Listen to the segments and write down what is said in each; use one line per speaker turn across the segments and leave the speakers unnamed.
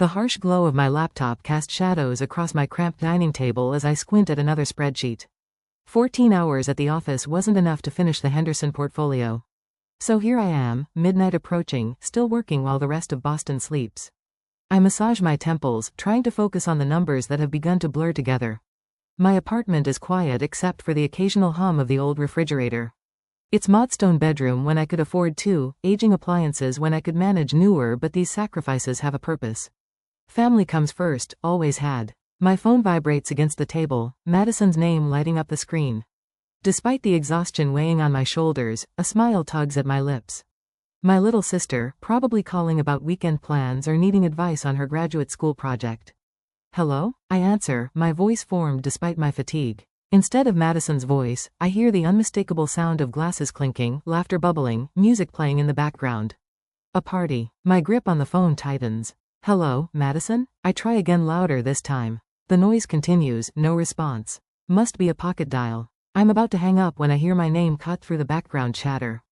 The harsh glow of my laptop cast shadows across my cramped dining table as I squint at another spreadsheet. 14 hours at the office wasn't enough to finish the Henderson portfolio. So here I am, midnight approaching, still working while the rest of Boston sleeps. I massage my temples, trying to focus on the numbers that have begun to blur together. My apartment is quiet except for the occasional hum of the old refrigerator. It's modstone bedroom when I could afford two, aging appliances when I could manage newer, but these sacrifices have a purpose. Family comes first, always had. My phone vibrates against the table, Madison's name lighting up the screen. Despite the exhaustion weighing on my shoulders, a smile tugs at my lips. My little sister, probably calling about weekend plans or needing advice on her graduate school project. Hello? I answer, my voice formed despite my fatigue. Instead of Madison's voice, I hear the unmistakable sound of glasses clinking, laughter bubbling, music playing in the background. A party. My grip on the phone tightens. Hello, Madison? I try again, louder this time. The noise continues, no response. Must be a pocket dial. I'm about to hang up when I hear my name cut through the background chatter.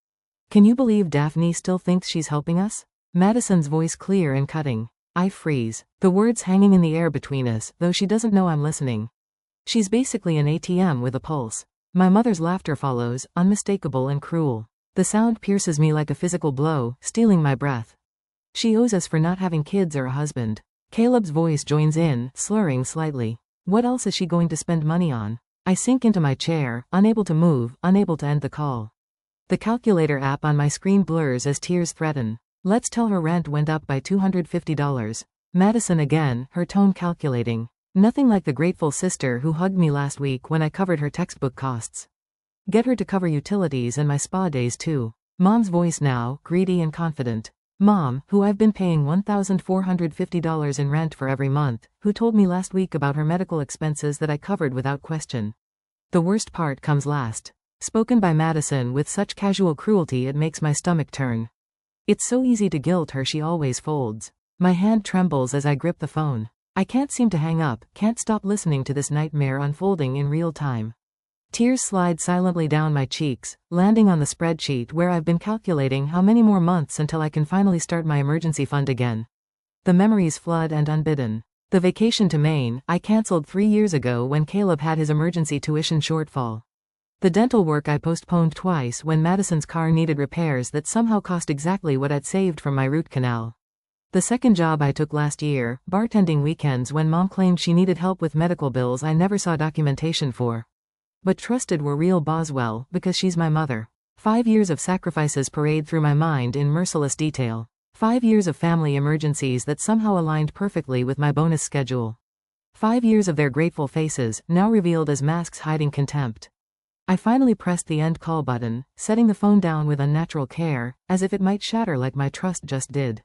Can you believe Daphne still thinks she's helping us? Madison's voice clear and cutting. I freeze. The words hanging in the air between us, though she doesn't know I'm listening. She's basically an ATM with a pulse. My mother's laughter follows, unmistakable and cruel. The sound pierces me like a physical blow, stealing my breath. She owes us for not having kids or a husband. Caleb's voice joins in, slurring slightly. What else is she going to spend money on? I sink into my chair, unable to move, unable to end the call. The calculator app on my screen blurs as tears threaten. Let's tell her rent went up by $250. Madison again, her tone calculating. Nothing like the grateful sister who hugged me last week when I covered her textbook costs. Get her to cover utilities and my spa days too. Mom's voice now, greedy and confident. Mom, who I've been paying $1,450 in rent for every month, who told me last week about her medical expenses that I covered without question. The worst part comes last. Spoken by Madison with such casual cruelty it makes my stomach turn. It's so easy to guilt her, she always folds. My hand trembles as I grip the phone. I can't seem to hang up, can't stop listening to this nightmare unfolding in real time. Tears slide silently down my cheeks, landing on the spreadsheet where I've been calculating how many more months until I can finally start my emergency fund again. The memories flood and unbidden. The vacation to Maine, I canceled 3 years ago when Caleb had his emergency tuition shortfall. The dental work I postponed twice when Madison's car needed repairs that somehow cost exactly what I'd saved from my root canal. The second job I took last year, bartending weekends when Mom claimed she needed help with medical bills I never saw documentation for. But trusted were real Boswell, because she's my mother. 5 years of sacrifices parade through my mind in merciless detail. 5 years of family emergencies that somehow aligned perfectly with my bonus schedule. 5 years of their grateful faces, now revealed as masks hiding contempt. I finally pressed the end call button, setting the phone down with unnatural care, as if it might shatter like my trust just did.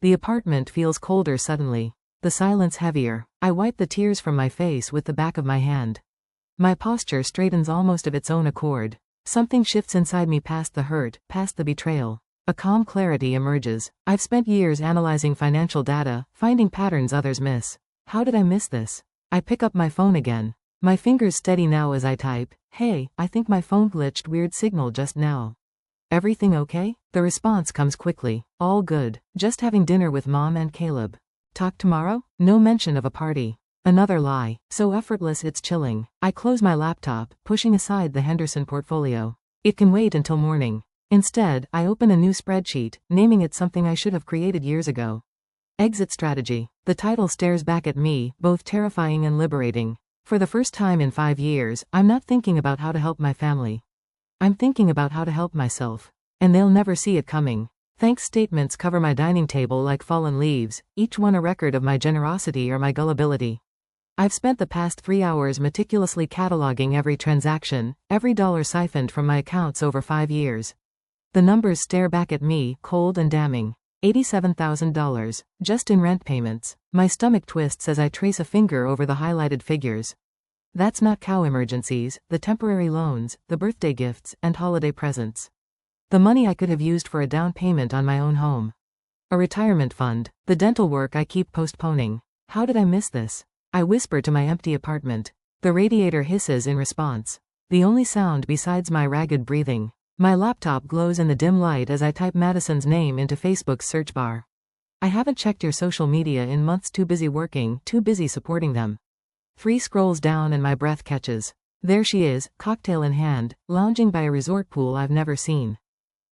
The apartment feels colder suddenly. The silence heavier. I wipe the tears from my face with the back of my hand. My posture straightens almost of its own accord. Something shifts inside me past the hurt, past the betrayal. A calm clarity emerges. I've spent years analyzing financial data, finding patterns others miss. How did I miss this? I pick up my phone again. My fingers steady now as I type, "Hey, I think my phone glitched, weird signal just now. Everything okay?" The response comes quickly. All good. Just having dinner with Mom and Caleb. Talk tomorrow? No mention of a party. Another lie. So effortless it's chilling. I close my laptop, pushing aside the Henderson portfolio. It can wait until morning. Instead, I open a new spreadsheet, naming it something I should have created years ago. Exit strategy. The title stares back at me, both terrifying and liberating. For the first time in 5 years, I'm not thinking about how to help my family. I'm thinking about how to help myself. And they'll never see it coming. Thanks statements cover my dining table like fallen leaves, each one a record of my generosity or my gullibility. I've spent the past 3 hours meticulously cataloging every transaction, every dollar siphoned from my accounts over 5 years. The numbers stare back at me, cold and damning. $87,000, just in rent payments. My stomach twists as I trace a finger over the highlighted figures. That's not cow emergencies, the temporary loans, the birthday gifts, and holiday presents. The money I could have used for a down payment on my own home. A retirement fund, the dental work I keep postponing. How did I miss this? I whisper to my empty apartment. The radiator hisses in response. The only sound besides my ragged breathing. My laptop glows in the dim light as I type Madison's name into Facebook's search bar. I haven't checked your social media in months, too busy working, too busy supporting them. 3 scrolls down and my breath catches. There she is, cocktail in hand, lounging by a resort pool I've never seen.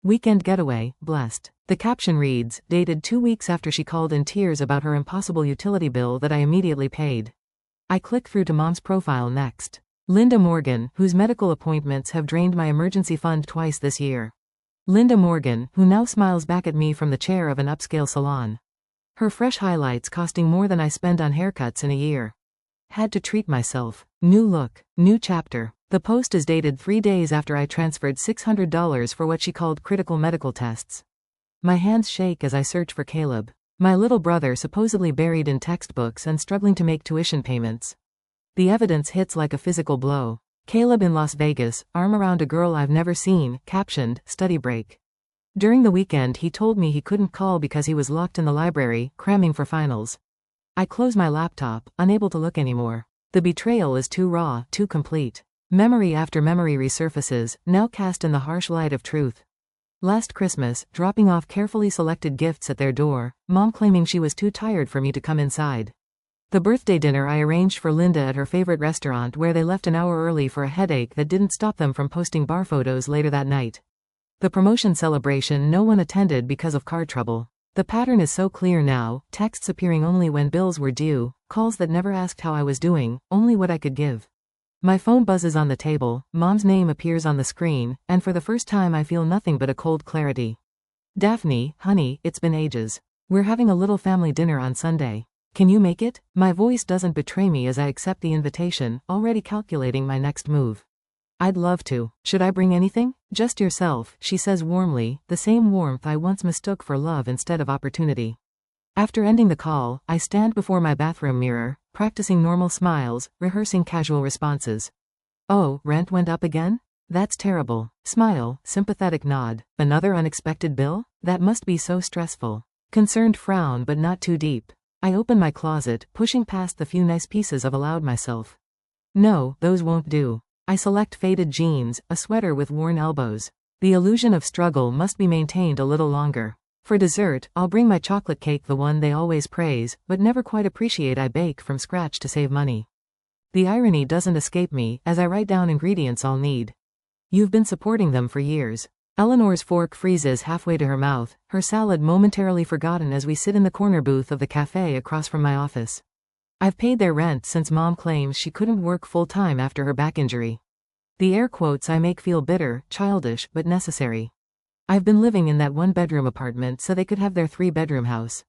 Weekend getaway, blessed. The caption reads, dated 2 weeks after she called in tears about her impossible utility bill that I immediately paid. I click through to mom's profile next. Linda Morgan, whose medical appointments have drained my emergency fund twice this year. Linda Morgan, who now smiles back at me from the chair of an upscale salon. Her fresh highlights costing more than I spend on haircuts in a year. Had to treat myself. New look, new chapter. The post is dated 3 days after I transferred $600 for what she called critical medical tests. My hands shake as I search for Caleb, my little brother supposedly buried in textbooks and struggling to make tuition payments. The evidence hits like a physical blow. Caleb in Las Vegas, arm around a girl I've never seen, captioned, study break. During the weekend he told me he couldn't call because he was locked in the library, cramming for finals. I close my laptop, unable to look anymore. The betrayal is too raw, too complete. Memory after memory resurfaces, now cast in the harsh light of truth. Last Christmas, dropping off carefully selected gifts at their door, Mom claiming she was too tired for me to come inside. The birthday dinner I arranged for Linda at her favorite restaurant where they left an hour early for a headache that didn't stop them from posting bar photos later that night. The promotion celebration no one attended because of car trouble. The pattern is so clear now, texts appearing only when bills were due, calls that never asked how I was doing, only what I could give. My phone buzzes on the table, Mom's name appears on the screen, and for the first time I feel nothing but a cold clarity. Daphne, honey, it's been ages. We're having a little family dinner on Sunday. Can you make it? My voice doesn't betray me as I accept the invitation, already calculating my next move. I'd love to. Should I bring anything? Just yourself, she says warmly, the same warmth I once mistook for love instead of opportunity. After ending the call, I stand before my bathroom mirror, practicing normal smiles, rehearsing casual responses. Oh, rent went up again? That's terrible. Smile, sympathetic nod. Another unexpected bill? That must be so stressful. Concerned frown but not too deep. I open my closet, pushing past the few nice pieces I've allowed myself. No, those won't do. I select faded jeans, a sweater with worn elbows. The illusion of struggle must be maintained a little longer. For dessert, I'll bring my chocolate cake, the one they always praise, but never quite appreciate I bake from scratch to save money. The irony doesn't escape me, as I write down ingredients I'll need. You've been supporting them for years. Eleanor's fork freezes halfway to her mouth, her salad momentarily forgotten as we sit in the corner booth of the cafe across from my office. I've paid their rent since Mom claims she couldn't work full-time after her back injury. The air quotes I make feel bitter, childish, but necessary. I've been living in that 1-bedroom apartment so they could have their 3-bedroom house.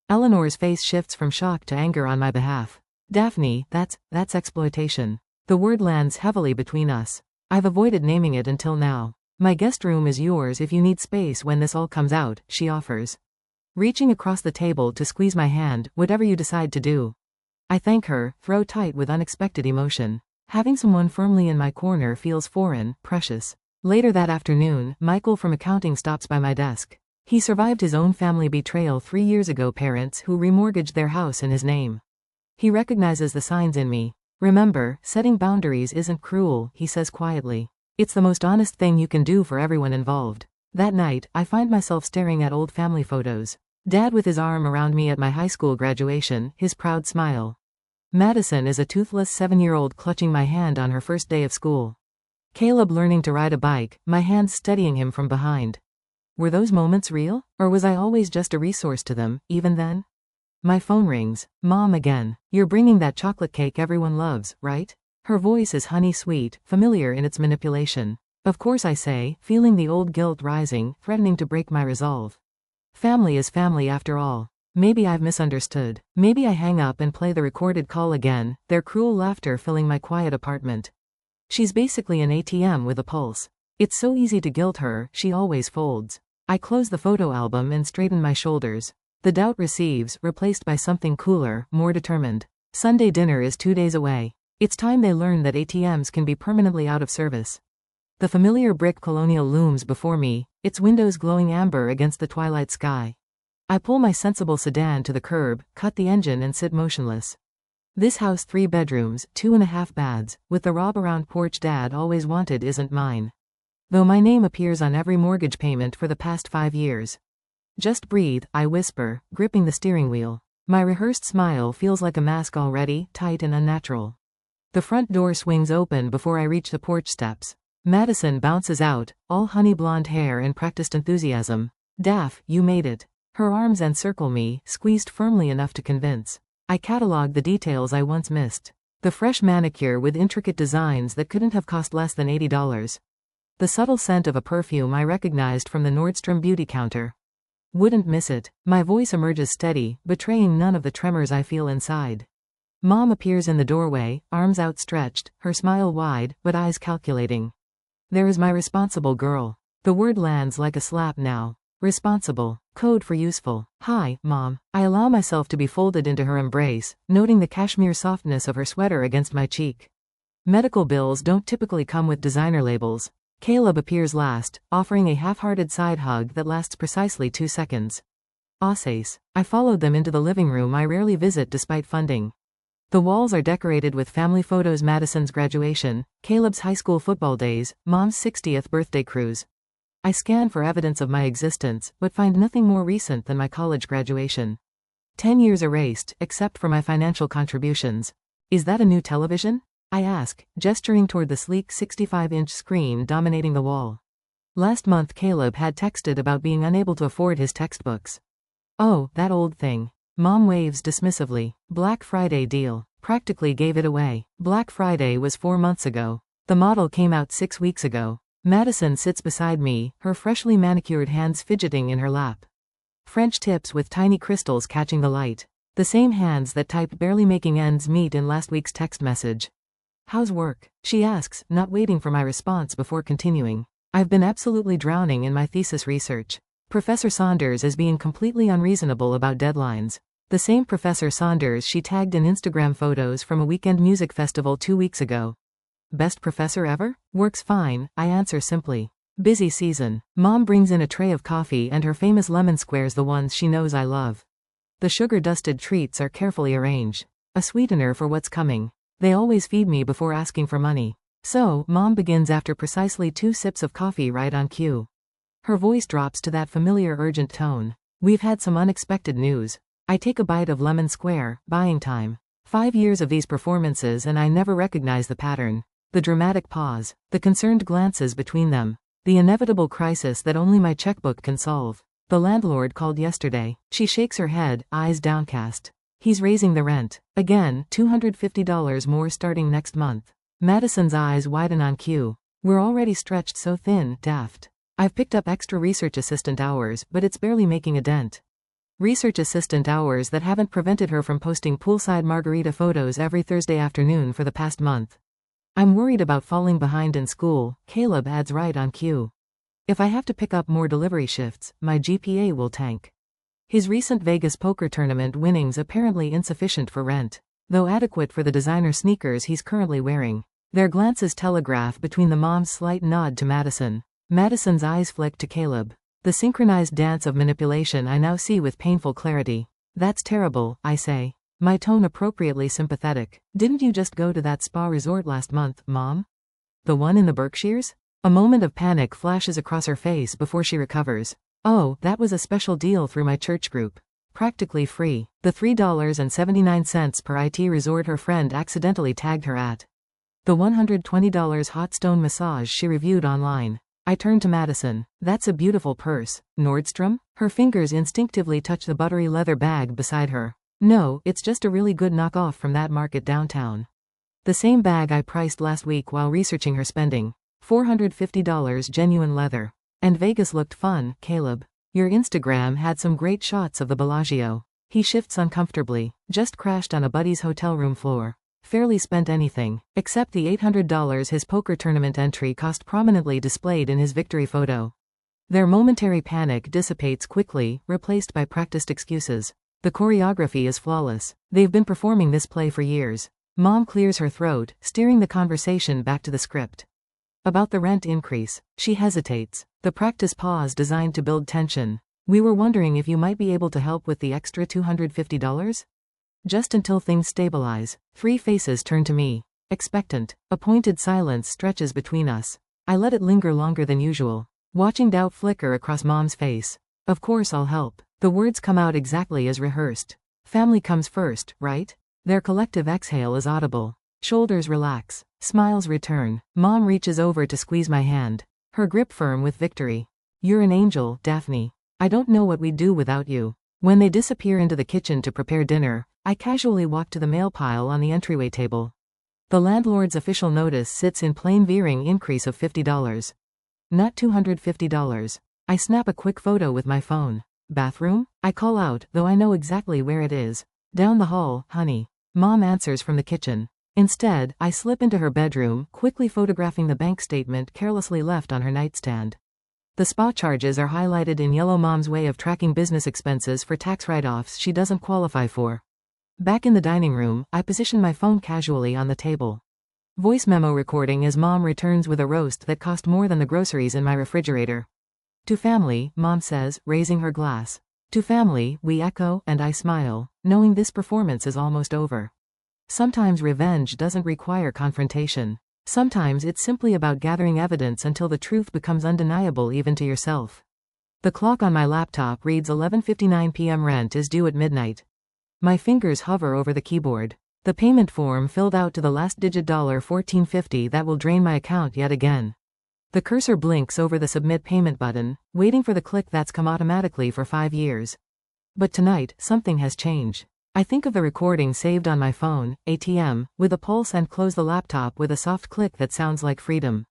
Eleanor's face shifts from shock to anger on my behalf. Daphne, that's exploitation. The word lands heavily between us. I've avoided naming it until now. My guest room is yours if you need space when this all comes out, she offers. Reaching across the table to squeeze my hand, whatever you decide to do. I thank her, throw tight with unexpected emotion. Having someone firmly in my corner feels foreign, precious. Later that afternoon, Michael from accounting stops by my desk. He survived his own family betrayal 3 years ago, parents who remortgaged their house in his name. He recognizes the signs in me. Remember, setting boundaries isn't cruel, he says quietly. It's the most honest thing you can do for everyone involved. That night, I find myself staring at old family photos. Dad with his arm around me at my high school graduation, his proud smile. Madison is a toothless 7-year-old clutching my hand on her first day of school. Caleb learning to ride a bike, my hands steadying him from behind. Were those moments real? Or was I always just a resource to them, even then? My phone rings. Mom again. You're bringing that chocolate cake everyone loves, right? Her voice is honey sweet, familiar in its manipulation. Of course I say, feeling the old guilt rising, threatening to break my resolve. Family is family after all. Maybe I've misunderstood. Maybe I hang up and play the recorded call again, their cruel laughter filling my quiet apartment. She's basically an ATM with a pulse. It's so easy to guilt her, she always folds. I close the photo album and straighten my shoulders. The doubt receives, replaced by something cooler, more determined. Sunday dinner is 2 days away. It's time they learn that ATMs can be permanently out of service. The familiar brick colonial looms before me, its windows glowing amber against the twilight sky. I pull my sensible sedan to the curb, cut the engine and sit motionless. This house, 3 bedrooms, 2.5 baths, with the rob-around porch Dad always wanted isn't mine. Though my name appears on every mortgage payment for the past 5 years. Just breathe, I whisper, gripping the steering wheel. My rehearsed smile feels like a mask already, tight and unnatural. The front door swings open before I reach the porch steps. Madison bounces out, all honey blonde hair and practiced enthusiasm. Daff, you made it. Her arms encircle me, squeezed firmly enough to convince. I catalog the details I once missed. The fresh manicure with intricate designs that couldn't have cost less than $80. The subtle scent of a perfume I recognized from the Nordstrom beauty counter. Wouldn't miss it. My voice emerges steady, betraying none of the tremors I feel inside. Mom appears in the doorway, arms outstretched, her smile wide, but eyes calculating. There is my responsible girl. The word lands like a slap now. Responsible. Code for useful. Hi, Mom. I allow myself to be folded into her embrace, noting the cashmere softness of her sweater against my cheek. Medical bills don't typically come with designer labels. Caleb appears last, offering a half-hearted side hug that lasts precisely 2 seconds. Ausace. I followed them into the living room I rarely visit despite funding. The walls are decorated with family photos: Madison's graduation, Caleb's high school football days, Mom's 60th birthday cruise. I scan for evidence of my existence, but find nothing more recent than my college graduation. 10 years erased, except for my financial contributions. Is that a new television? I ask, gesturing toward the sleek 65-inch screen dominating the wall. Last month Caleb had texted about being unable to afford his textbooks. Oh, that old thing. Mom waves dismissively. Black Friday deal. Practically gave it away. Black Friday was 4 months ago. The model came out 6 weeks ago. Madison sits beside me, her freshly manicured hands fidgeting in her lap. French tips with tiny crystals catching the light. The same hands that typed barely making ends meet in last week's text message. How's work? She asks, not waiting for my response before continuing. I've been absolutely drowning in my thesis research. Professor Saunders is being completely unreasonable about deadlines. The same Professor Saunders she tagged in Instagram photos from a weekend music festival 2 weeks ago. Best professor ever? Works fine, I answer simply. Busy season. Mom brings in a tray of coffee and her famous lemon squares, the ones she knows I love. The sugar-dusted treats are carefully arranged. A sweetener for what's coming. They always feed me before asking for money. So, Mom begins after precisely 2 sips of coffee right on cue. Her voice drops to that familiar urgent tone. We've had some unexpected news. I take a bite of lemon square, buying time. 5 years of these performances and I never recognize the pattern. The dramatic pause, the concerned glances between them. The inevitable crisis that only my checkbook can solve. The landlord called yesterday. She shakes her head, eyes downcast. He's raising the rent. Again, $250 more starting next month. Madison's eyes widen on cue. We're already stretched so thin, daft. I've picked up extra research assistant hours, but it's barely making a dent. Research assistant hours that haven't prevented her from posting poolside margarita photos every Thursday afternoon for the past month. I'm worried about falling behind in school, Caleb adds right on cue. If I have to pick up more delivery shifts, my GPA will tank. His recent Vegas poker tournament winnings apparently insufficient for rent, though adequate for the designer sneakers he's currently wearing. Their glances telegraph between the mom's slight nod to Madison. Madison's eyes flick to Caleb. The synchronized dance of manipulation I now see with painful clarity. That's terrible, I say. My tone appropriately sympathetic. Didn't you just go to that spa resort last month, Mom? The one in the Berkshires? A moment of panic flashes across her face before she recovers. Oh, that was a special deal through my church group. Practically free. The $3.79 per IT resort her friend accidentally tagged her at. The $120 hot stone massage she reviewed online. I turn to Madison. That's a beautiful purse. Nordstrom? Her fingers instinctively touch the buttery leather bag beside her. No, it's just a really good knockoff from that market downtown. The same bag I priced last week while researching her spending. $450 genuine leather. And Vegas looked fun, Caleb. Your Instagram had some great shots of the Bellagio. He shifts uncomfortably. Just crashed on a buddy's hotel room floor. Fairly spent anything, except the $800 his poker tournament entry cost prominently displayed in his victory photo. Their momentary panic dissipates quickly, replaced by practiced excuses. The choreography is flawless. They've been performing this play for years. Mom clears her throat, steering the conversation back to the script. About the rent increase. She hesitates. The practice pause designed to build tension. We were wondering if you might be able to help with the extra $250? Just until things stabilize. 3 faces turn to me. Expectant. A pointed silence stretches between us. I let it linger longer than usual. Watching doubt flicker across Mom's face. Of course I'll help. The words come out exactly as rehearsed. Family comes first, right? Their collective exhale is audible. Shoulders relax. Smiles return. Mom reaches over to squeeze my hand. Her grip firm with victory. You're an angel, Daphne. I don't know what we'd do without you. When they disappear into the kitchen to prepare dinner, I casually walk to the mail pile on the entryway table. The landlord's official notice sits in plain veering increase of $50. Not $250. I snap a quick photo with my phone. Bathroom? I call out, though I know exactly where it is. Down the hall, honey. Mom answers from the kitchen. Instead, I slip into her bedroom, quickly photographing the bank statement carelessly left on her nightstand. The spa charges are highlighted in yellow. Mom's way of tracking business expenses for tax write-offs she doesn't qualify for. Back in the dining room, I position my phone casually on the table. Voice memo recording as Mom returns with a roast that cost more than the groceries in my refrigerator. To family, Mom says, raising her glass. To family, we echo, and I smile, knowing this performance is almost over. Sometimes revenge doesn't require confrontation. Sometimes it's simply about gathering evidence until the truth becomes undeniable even to yourself. The clock on my laptop reads 11:59 p.m. Rent is due at midnight. My fingers hover over the keyboard. The payment form filled out to the last digit $14.50 that will drain my account yet again. The cursor blinks over the submit payment button, waiting for the click that's come automatically for 5 years. But tonight, something has changed. I think of the recording saved on my phone, ATM, with a pulse and close the laptop with a soft click that sounds like freedom.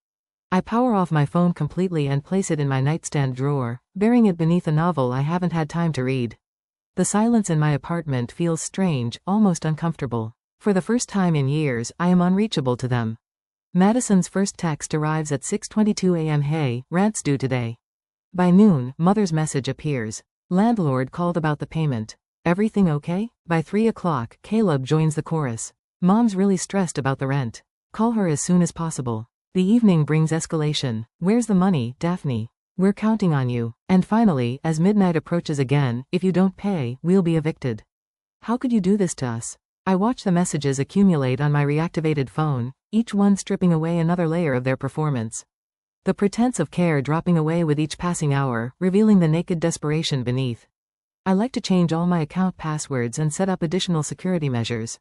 I power off my phone completely and place it in my nightstand drawer, burying it beneath a novel I haven't had time to read. The silence in my apartment feels strange, almost uncomfortable. For the first time in years, I am unreachable to them. Madison's first text arrives at 6:22 a.m. Hey, rent's due today. By noon, Mother's message appears. Landlord called about the payment. Everything okay? By 3 o'clock, Caleb joins the chorus. Mom's really stressed about the rent. Call her as soon as possible. The evening brings escalation. Where's the money, Daphne? We're counting on you. And finally, as midnight approaches again, if you don't pay, we'll be evicted. How could you do this to us? I watch the messages accumulate on my reactivated phone, each one stripping away another layer of their performance. The pretense of care dropping away with each passing hour, revealing the naked desperation beneath. I like to change all my account passwords and set up additional security measures.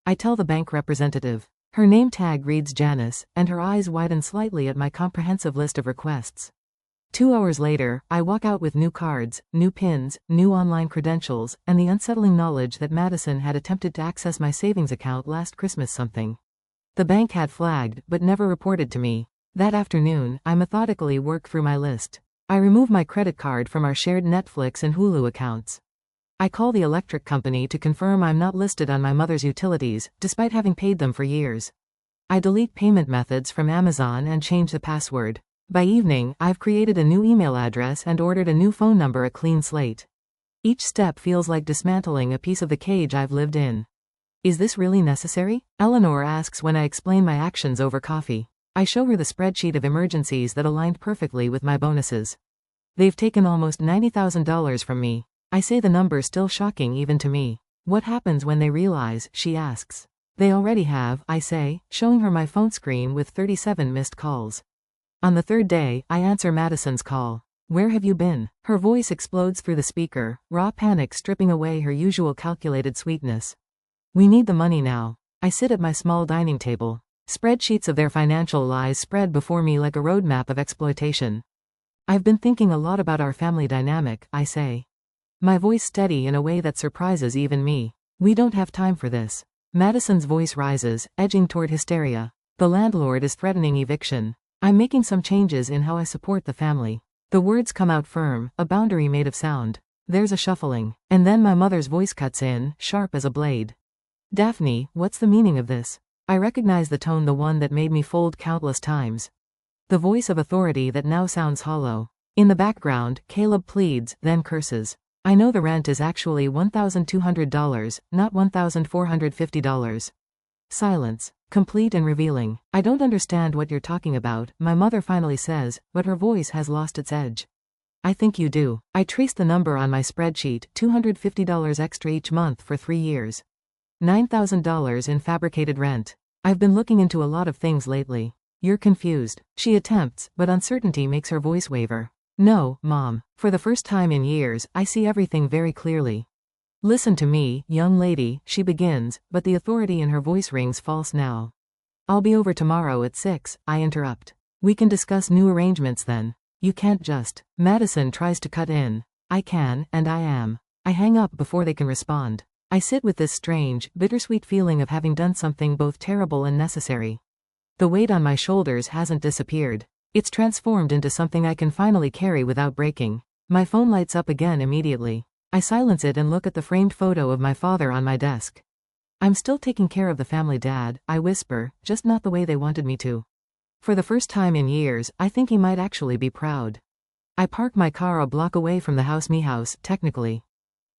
I tell the bank representative. Her name tag reads Janice, and her eyes widen slightly at my comprehensive list of requests. 2 hours later, I walk out with new cards, new pins, new online credentials, and the unsettling knowledge that Madison had attempted to access my savings account last Christmas something. The bank had flagged, but never reported to me. That afternoon, I methodically work through my list. I remove my credit card from our shared Netflix and Hulu accounts. I call the electric company to confirm I'm not listed on my mother's utilities, despite having paid them for years. I delete payment methods from Amazon and change the password. By evening, I've created a new email address and ordered a new phone number, a clean slate. Each step feels like dismantling a piece of the cage I've lived in. Is this really necessary? Eleanor asks when I explain my actions over coffee. I show her the spreadsheet of emergencies that aligned perfectly with my bonuses. They've taken almost $90,000 from me. I say the number's still shocking even to me. What happens when they realize, she asks. They already have, I say, showing her my phone screen with 37 missed calls. On the third day, I answer Madison's call. Where have you been? Her voice explodes through the speaker, raw panic stripping away her usual calculated sweetness. We need the money now. I sit at my small dining table. Spreadsheets of their financial lies spread before me like a roadmap of exploitation. I've been thinking a lot about our family dynamic, I say. My voice steady in a way that surprises even me. We don't have time for this. Madison's voice rises, edging toward hysteria. The landlord is threatening eviction. I'm making some changes in how I support the family. The words come out firm, a boundary made of sound. There's a shuffling. And then my mother's voice cuts in, sharp as a blade. Daphne, what's the meaning of this? I recognize the tone, the one that made me fold countless times. The voice of authority that now sounds hollow. In the background, Caleb pleads, then curses. I know the rent is actually $1,200, not $1,450. Silence. Complete and revealing. I don't understand what you're talking about, my mother finally says, but her voice has lost its edge. I think you do. I trace the number on my spreadsheet, $250 extra each month for 3 years. $9,000 in fabricated rent. I've been looking into a lot of things lately. You're confused. She attempts, but uncertainty makes her voice waver. No, Mom. For the first time in years, I see everything very clearly. Listen to me, young lady, she begins, but the authority in her voice rings false now. I'll be over tomorrow at 6, I interrupt. We can discuss new arrangements then. You can't just. Madison tries to cut in. I can, and I am. I hang up before they can respond. I sit with this strange, bittersweet feeling of having done something both terrible and necessary. The weight on my shoulders hasn't disappeared. It's transformed into something I can finally carry without breaking. My phone lights up again immediately. I silence it and look at the framed photo of my father on my desk. I'm still taking care of the family, Dad, I whisper, just not the way they wanted me to. For the first time in years, I think he might actually be proud. I park my car a block away from the house, me house, technically.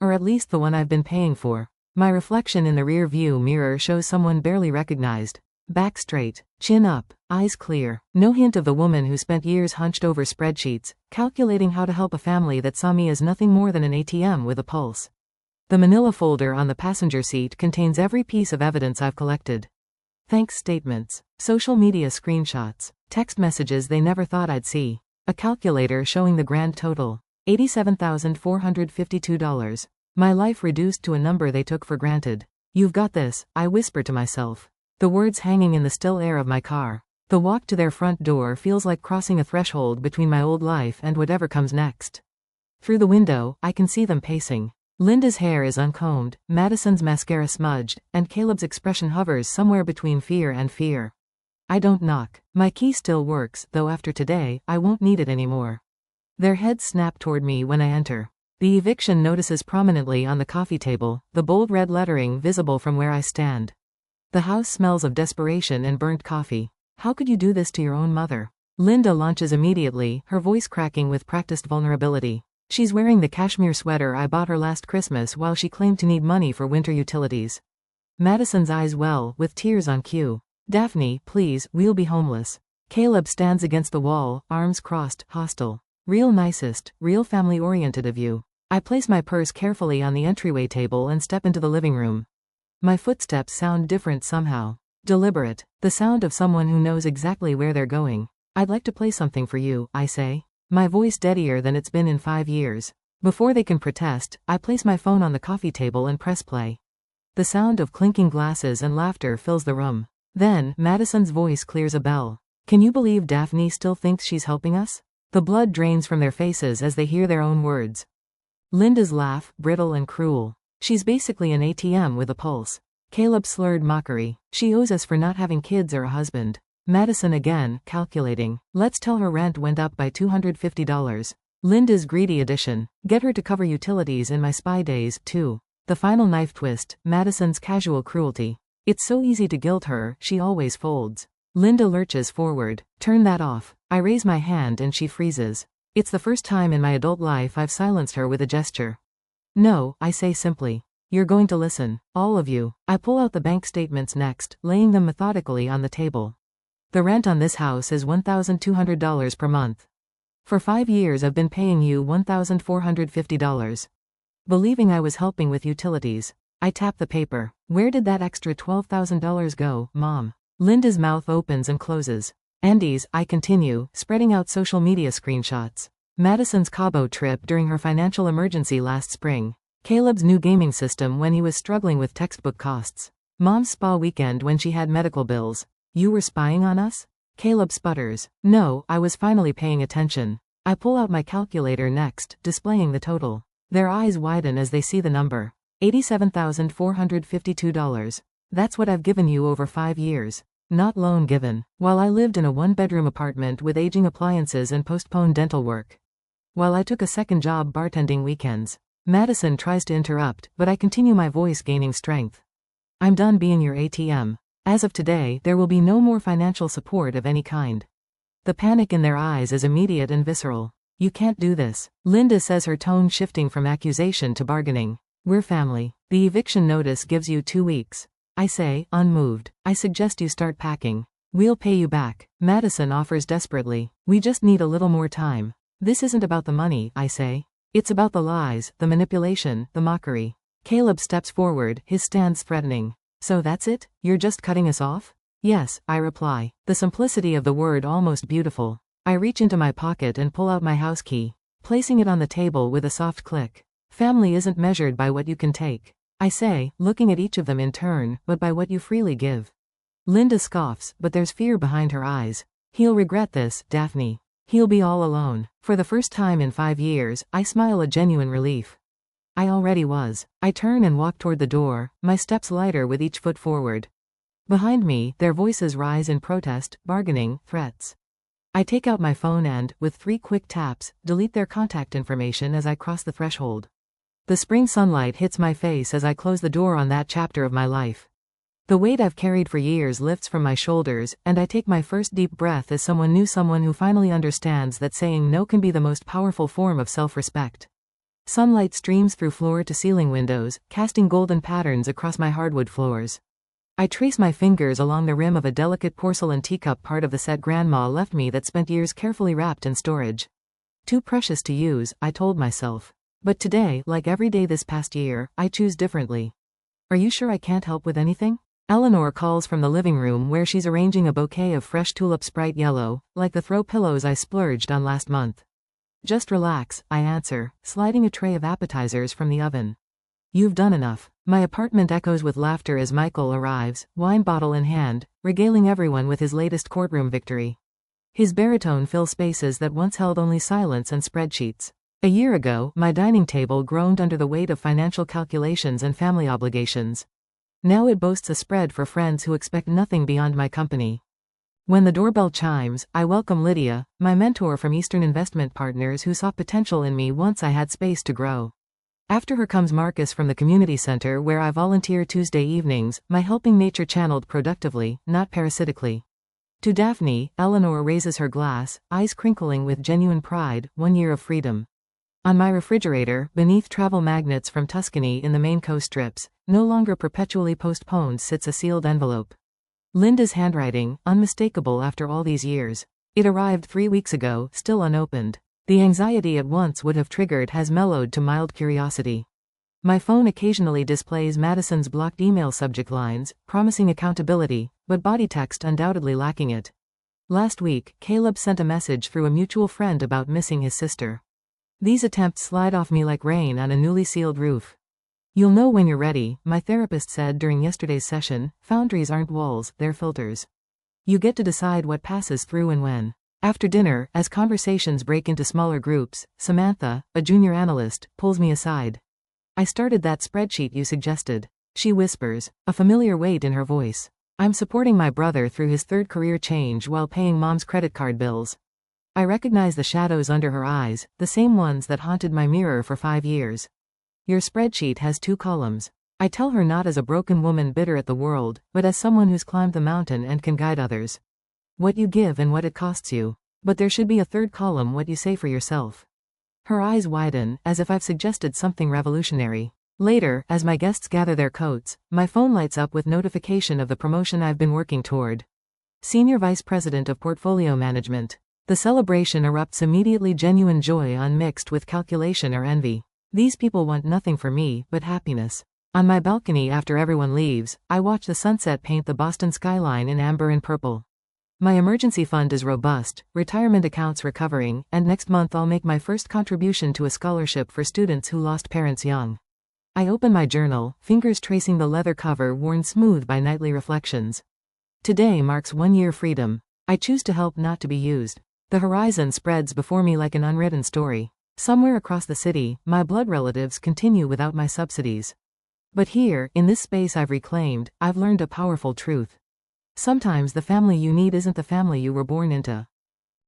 Or at least the one I've been paying for. My reflection in the rear view mirror shows someone barely recognized. Back straight, chin up, eyes clear. No hint of the woman who spent years hunched over spreadsheets, calculating how to help a family that saw me as nothing more than an ATM with a pulse. The manila folder on the passenger seat contains every piece of evidence I've collected. Thanks statements, social media screenshots, text messages they never thought I'd see, a calculator showing the grand total, $87,452. My life reduced to a number they took for granted. You've got this, I whisper to myself. The words hanging in the still air of my car. The walk to their front door feels like crossing a threshold between my old life and whatever comes next. Through the window, I can see them pacing. Linda's hair is uncombed, Madison's mascara smudged, and Caleb's expression hovers somewhere between fear and fear. I don't knock. My key still works, though after today, I won't need it anymore. Their heads snap toward me when I enter. The eviction notice is prominently on the coffee table, the bold red lettering visible from where I stand. The house smells of desperation and burnt coffee. How could you do this to your own mother? Linda launches immediately, her voice cracking with practiced vulnerability. She's wearing the cashmere sweater I bought her last Christmas while she claimed to need money for winter utilities. Madison's eyes well, with tears on cue. Daphne, please, we'll be homeless. Caleb stands against the wall, arms crossed, hostile. Real nicest, real family-oriented of you. I place my purse carefully on the entryway table and step into the living room. My footsteps sound different somehow. Deliberate. The sound of someone who knows exactly where they're going. I'd like to play something for you, I say. My voice deadier than it's been in 5 years. Before they can protest, I place my phone on the coffee table and press play. The sound of clinking glasses and laughter fills the room. Then, Madison's voice clears a bell. Can you believe Daphne still thinks she's helping us? The blood drains from their faces as they hear their own words. Linda's laugh, brittle and cruel. She's basically an ATM with a pulse. Caleb slurred mockery. She owes us for not having kids or a husband. Madison again, calculating. Let's tell her rent went up by $250. Linda's greedy addition. Get her to cover utilities in my spy days, too. The final knife twist, Madison's casual cruelty. It's so easy to guilt her, she always folds. Linda lurches forward. Turn that off. I raise my hand and she freezes. It's the first time in my adult life I've silenced her with a gesture. No, I say simply. You're going to listen. All of you. I pull out the bank statements next, laying them methodically on the table. The rent on this house is $1,200 per month. For 5 years I've been paying you $1,450. Believing I was helping with utilities. I tap the paper. Where did that extra $12,000 go, Mom? Linda's mouth opens and closes. Andy's, I continue, spreading out social media screenshots. Madison's Cabo trip during her financial emergency last spring. Caleb's new gaming system when he was struggling with textbook costs. Mom's spa weekend when she had medical bills. You were spying on us? Caleb sputters. No, I was finally paying attention. I pull out my calculator next, displaying the total. Their eyes widen as they see the number. $87,452. That's what I've given you over 5 years. Not loan given. While I lived in a 1-bedroom apartment with aging appliances and postponed dental work. While I took a second job bartending weekends. Madison tries to interrupt, but I continue, my voice gaining strength. I'm done being your ATM. As of today, there will be no more financial support of any kind. The panic in their eyes is immediate and visceral. You can't do this. Linda says, her tone shifting from accusation to bargaining. We're family. The eviction notice gives you 2 weeks. I say, unmoved. I suggest you start packing. We'll pay you back. Madison offers desperately. We just need a little more time. This isn't about the money, I say. It's about the lies, the manipulation, the mockery. Caleb steps forward, his stance threatening. So that's it? You're just cutting us off? Yes, I reply. The simplicity of the word almost beautiful. I reach into my pocket and pull out my house key, placing it on the table with a soft click. Family isn't measured by what you can take, I say, looking at each of them in turn, but by what you freely give. Linda scoffs, but there's fear behind her eyes. He'll regret this, Daphne. He'll be all alone. For the first time in 5 years, I smile a genuine relief. I already was. I turn and walk toward the door, my steps lighter with each foot forward. Behind me, their voices rise in protest, bargaining, threats. I take out my phone and, with 3 quick taps, delete their contact information as I cross the threshold. The spring sunlight hits my face as I close the door on that chapter of my life. The weight I've carried for years lifts from my shoulders, and I take my first deep breath as someone who finally understands that saying no can be the most powerful form of self-respect. Sunlight streams through floor-to-ceiling windows, casting golden patterns across my hardwood floors. I trace my fingers along the rim of a delicate porcelain teacup, part of the set Grandma left me that spent years carefully wrapped in storage. Too precious to use, I told myself. But today, like every day this past year, I choose differently. Are you sure I can't help with anything? Eleanor calls from the living room where she's arranging a bouquet of fresh tulips, bright yellow, like the throw pillows I splurged on last month. Just relax, I answer, sliding a tray of appetizers from the oven. You've done enough. My apartment echoes with laughter as Michael arrives, wine bottle in hand, regaling everyone with his latest courtroom victory. His baritone fills spaces that once held only silence and spreadsheets. A year ago, my dining table groaned under the weight of financial calculations and family obligations. Now it boasts a spread for friends who expect nothing beyond my company. When the doorbell chimes, I welcome Lydia, my mentor from Eastern Investment Partners, who saw potential in me once I had space to grow. After her comes Marcus from the community center where I volunteer Tuesday evenings, my helping nature channeled productively, not parasitically. To Daphne, Eleanor raises her glass, eyes crinkling with genuine pride, 1 year of freedom. On my refrigerator, beneath travel magnets from Tuscany in the Maine coast strips, no longer perpetually postponed, sits a sealed envelope. Linda's handwriting, unmistakable after all these years. It arrived 3 weeks ago, still unopened. The anxiety it once would have triggered has mellowed to mild curiosity. My phone occasionally displays Madison's blocked email subject lines, promising accountability, but body text undoubtedly lacking it. Last week, Caleb sent a message through a mutual friend about missing his sister. These attempts slide off me like rain on a newly sealed roof. You'll know when you're ready, my therapist said during yesterday's session. Foundries aren't walls, they're filters. You get to decide what passes through and when. After dinner, as conversations break into smaller groups, Samantha, a junior analyst, pulls me aside. I started that spreadsheet you suggested. She whispers, a familiar weight in her voice. I'm supporting my brother through his 3rd career change while paying Mom's credit card bills. I recognize the shadows under her eyes, the same ones that haunted my mirror for 5 years. Your spreadsheet has 2 columns. I tell her, not as a broken woman bitter at the world, but as someone who's climbed the mountain and can guide others. What you give and what it costs you. But there should be a 3rd column, what you say for yourself. Her eyes widen, as if I've suggested something revolutionary. Later, as my guests gather their coats, my phone lights up with notification of the promotion I've been working toward. Senior Vice President of Portfolio Management. The celebration erupts immediately, genuine joy unmixed with calculation or envy. These people want nothing for me but happiness. On my balcony after everyone leaves, I watch the sunset paint the Boston skyline in amber and purple. My emergency fund is robust, retirement accounts recovering, and next month I'll make my first contribution to a scholarship for students who lost parents young. I open my journal, fingers tracing the leather cover worn smooth by nightly reflections. Today marks 1 year freedom. I choose to help, not to be used. The horizon spreads before me like an unwritten story. Somewhere across the city, my blood relatives continue without my subsidies. But here, in this space I've reclaimed, I've learned a powerful truth. Sometimes the family you need isn't the family you were born into.